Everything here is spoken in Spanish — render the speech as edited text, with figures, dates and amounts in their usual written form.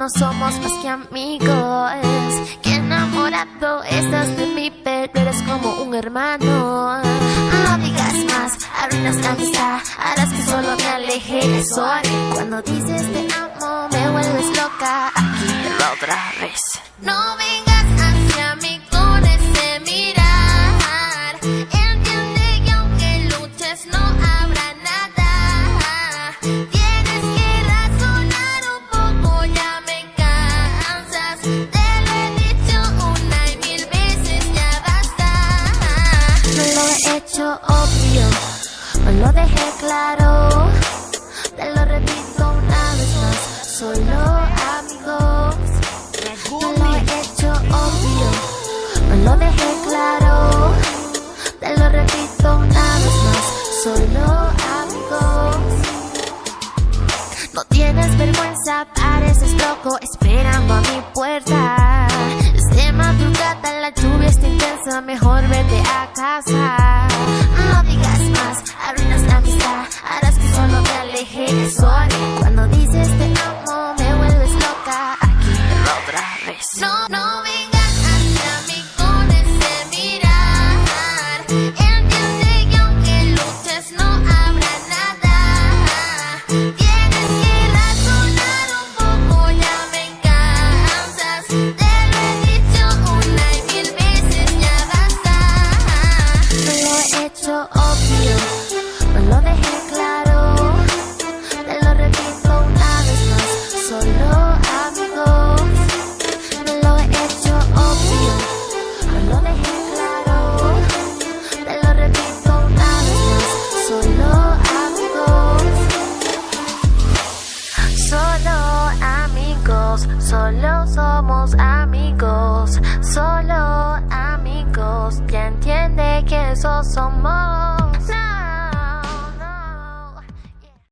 no somos más que amigos. Qué enamorado estás de mí, pero eres como un hermano. No digas más, arruinas la amistad, harás que solo me aleje. Eso haré. Cuando dices te amo, me vuelves loca. Aquí otra vez. No vengas hacia mí con ese mirar. Entiende que aunque luches no habrá nada. Tienes que razonar un poco, ya me cansas. Te lo he dicho una y mil veces, ya basta. No lo he hecho obvio, no lo dejé claro. Te lo repito una vez más, solo amigos. No lo he hecho obvio, no lo dejé claro. Te lo repito una vez más, solo amigos. No tienes vergüenza, pareces loco esperando a mi puerta. Es de madrugada, la lluvia está intensa, mejor vete a casa. No digas más, arruinas la amistad, harás que solo me aleje. Eso haré. Cuando dices te amo, me vuelves loca. Aquí otra vez. No vengas hacia mí con ese mirar. Entiende que aunque luches no habrá nada. Tienes que razonar un poco, ya me cansas. Te lo he dicho una y mil veces, ya basta. No lo he hecho obvio, no lo dejé claro. Te lo repito una vez más, solo amigos. No lo he hecho obvio, no lo dejé claro. Te lo repito una vez más, solo amigos. Solo amigos, solo somos amigos. Solo amigos, ya entiende que eso somos.